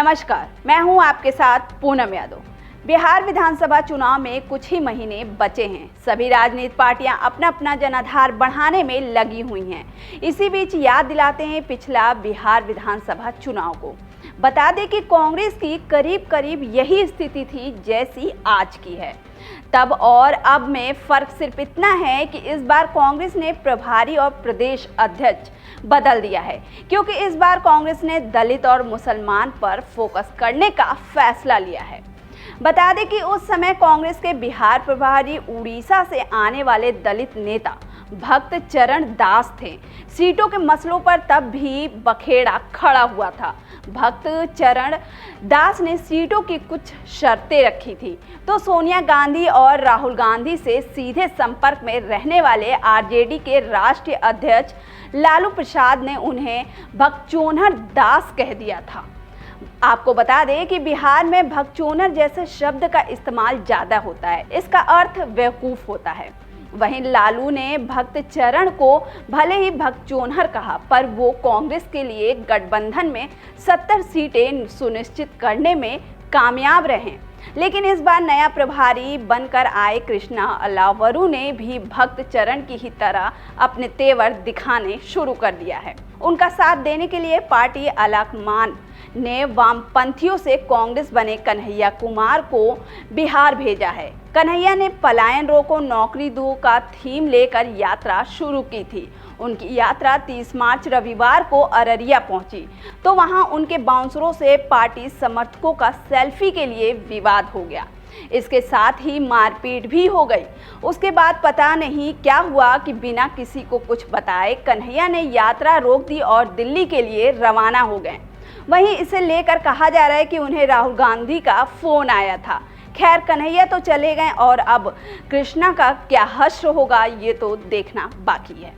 नमस्कार, मैं हूं आपके साथ पूनम यादव। बिहार विधानसभा चुनाव में कुछ ही महीने बचे हैं। सभी राजनीतिक पार्टियां अपना अपना जनाधार बढ़ाने में लगी हुई हैं। इसी बीच याद दिलाते हैं पिछला बिहार विधानसभा चुनाव को। बता दें कि कांग्रेस की करीब करीब यही स्थिति थी जैसी आज की है। तब और अब में फर्क सिर्फ इतना है कि इस बार कांग्रेस ने प्रभारी और प्रदेश अध्यक्ष बदल दिया है, क्योंकि इस बार कांग्रेस ने दलित और मुसलमान पर फोकस करने का फैसला लिया है। बता दें कि उस समय कांग्रेस के बिहार प्रभारी उड़ीसा से आने वाले दलित नेता भक्त चरण दास थे। सीटों के मसलों पर तब भी बखेड़ा खड़ा हुआ था। भक्त चरण दास ने सीटों की कुछ शर्तें रखी थी, तो सोनिया गांधी और राहुल गांधी से सीधे संपर्क में रहने वाले आरजेडी के राष्ट्रीय अध्यक्ष लालू प्रसाद ने उन्हें भगचोनहर दास कह दिया था। आपको बता दें कि बिहार में भगचोनहर जैसे शब्द का इस्तेमाल ज़्यादा होता है। इसका अर्थ बेवकूफ़ होता है। वहीं लालू ने भक्त चरण को भले ही भगचोनहर कहा, पर वो कांग्रेस के लिए गठबंधन में 70 सीटें सुनिश्चित करने में कामयाब रहे। लेकिन इस बार नया प्रभारी बनकर आए कृष्णा अलावरू ने भी भक्त चरण की ही तरह अपने तेवर दिखाने शुरू कर दिया है। उनका साथ देने के लिए पार्टी अलाकमान ने वामपंथियों से कांग्रेस बने कन्हैया कुमार को बिहार भेजा है। कन्हैया ने पलायन रोको नौकरी दो का थीम लेकर यात्रा शुरू की थी। उनकी यात्रा 30 मार्च रविवार को अररिया पहुंची, तो वहां उनके बाउंसरों से पार्टी समर्थकों का सेल्फी के लिए विवाद हो गया। इसके साथ ही मारपीट भी हो गई। उसके बाद पता नहीं क्या हुआ कि बिना किसी को कुछ बताए कन्हैया ने यात्रा रोक दी और दिल्ली के लिए रवाना हो गए। वहीं इसे लेकर कहा जा रहा है कि उन्हें राहुल गांधी का फोन आया था। खैर, कन्हैया तो चले गए और अब कृष्णा का क्या हश्र होगा ये तो देखना बाकी है।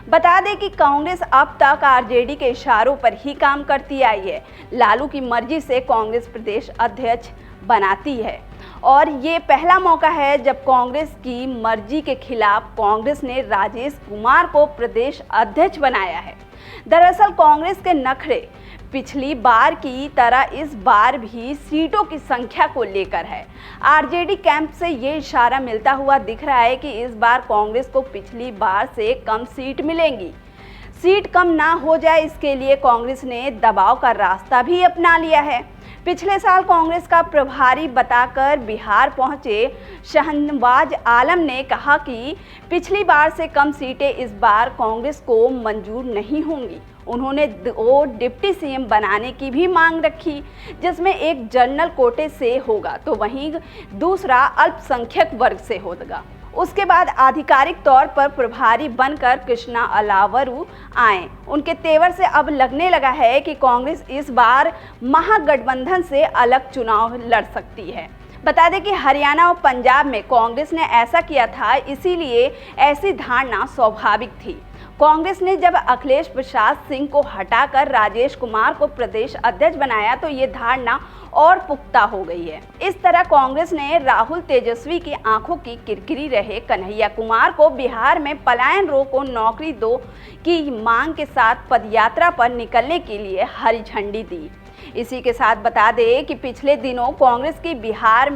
बता दें कि कांग्रेस अब तक आरजेडी के इशारों पर ही काम करती आई है। लालू की मर्जी से कांग्रेस प्रदेश अध्यक्ष बनाती है और ये पहला मौका है जब कांग्रेस की मर्जी के खिलाफ कांग्रेस ने राजेश कुमार को प्रदेश अध्यक्ष बनाया है। दरअसल कांग्रेस के नखरे पिछली बार की तरह इस बार भी सीटों की संख्या को लेकर है। आरजेडी कैंप से ये इशारा मिलता हुआ दिख रहा है कि इस बार कांग्रेस को पिछली बार से कम सीट मिलेंगी। सीट कम ना हो जाए, इसके लिए कांग्रेस ने दबाव का रास्ता भी अपना लिया है। पिछले साल कांग्रेस का प्रभारी बताकर बिहार पहुंचे शहनवाज आलम ने कहा कि पिछली बार से कम सीटें इस बार कांग्रेस को मंजूर नहीं होंगी। उन्होंने दो डिप्टी सीएम बनाने की भी मांग रखी, जिसमें एक जनरल कोटे से होगा तो वहीं दूसरा अल्पसंख्यक वर्ग से होगा। उसके बाद आधिकारिक तौर पर प्रभारी बनकर कृष्णा अलावरू आए। उनके तेवर से अब लगने लगा है कि कांग्रेस इस बार महागठबंधन से अलग चुनाव लड़ सकती है। बता दें कि हरियाणा और पंजाब में कांग्रेस ने ऐसा किया था, इसीलिए ऐसी धारणा स्वाभाविक थी। कांग्रेस ने जब अखिलेश प्रसाद सिंह को हटाकर राजेश कुमार को प्रदेश अध्यक्ष बनाया तो ये धारणा और पुख्ता हो गई है। इस तरह कांग्रेस ने राहुल तेजस्वी की आंखों की किरकिरी रहे कन्हैया कुमार को बिहार में पलायन रोको नौकरी दो की मांग के साथ पदयात्रा पर निकलने के लिए हरी झंडी दी। इसी के साथ बता दें कि पिछले दिनों कांग्रेस की बिहार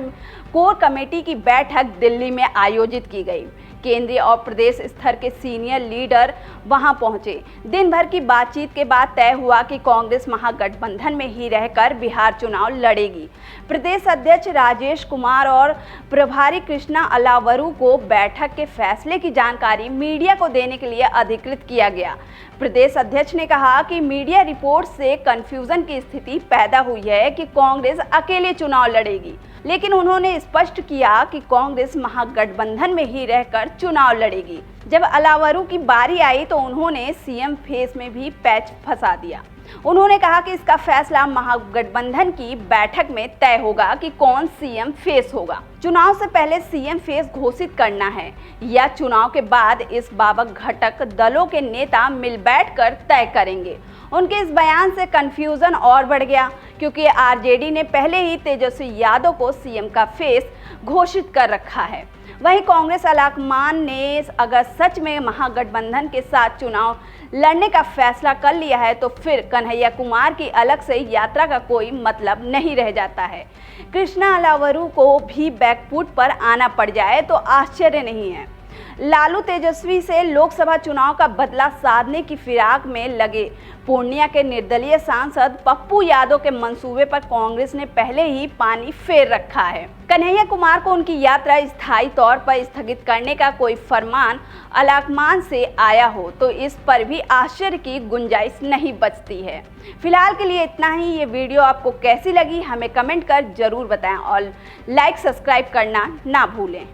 कोर कमेटी की बैठक दिल्ली में आयोजित की गई। केंद्रीय और प्रदेश स्तर के सीनियर लीडर वहां पहुंचे। दिन भर की बातचीत के बाद तय हुआ कि कांग्रेस महागठबंधन में ही रहकर बिहार चुनाव लड़ेगी। प्रदेश अध्यक्ष राजेश कुमार और प्रभारी कृष्णा अलावरू को बैठक के फैसले की जानकारी मीडिया को देने के लिए अधिकृत किया गया। प्रदेश अध्यक्ष ने कहा कि मीडिया रिपोर्ट से कंफ्यूजन की स्थिति पैदा हुई है कि कांग्रेस अकेले चुनाव लड़ेगी, लेकिन उन्होंने स्पष्ट किया कि कांग्रेस महागठबंधन में ही रहकर चुनाव लड़ेगी। जब अलावरू की बारी आई तो उन्होंने सीएम फेस में भी पैच फंसा दिया। उन्होंने कहा कि इसका फैसला महागठबंधन की बैठक में तय होगा कि कौन सीएम फेस होगा। चुनाव से पहले सीएम फेस घोषित करना है या चुनाव के बाद, इस बाबत घटक दलों के नेता मिल बैठकर तय करेंगे। उनके इस बयान से कंफ्यूजन और बढ़ गया, क्योंकि आरजेडी ने पहले ही तेजस्वी यादव को सीएम का फेस घोषित कर रखा है। वहीं कांग्रेस अलाकमान ने अगर सच में महागठबंधन के साथ चुनाव लड़ने का फैसला कर लिया है तो फिर कन्हैया कुमार की अलग से यात्रा का कोई मतलब नहीं रह जाता है। कृष्णा अलावरू को भी बैकफुट पर आना पड़ जाए तो आश्चर्य नहीं है। लालू तेजस्वी से लोकसभा चुनाव का बदला साधने की फिराक में लगे पूर्णिया के निर्दलीय सांसद पप्पू यादव के मंसूबे पर कांग्रेस ने पहले ही पानी फेर रखा है। कन्हैया कुमार को उनकी यात्रा स्थायी तौर पर स्थगित करने का कोई फरमान अलाकमान से आया हो तो इस पर भी आश्चर्य की गुंजाइश नहीं बचती है। फिलहाल के लिए इतना ही। ये वीडियो आपको कैसी लगी हमें कमेंट कर जरूर बताएं और लाइक सब्सक्राइब करना ना भूलें।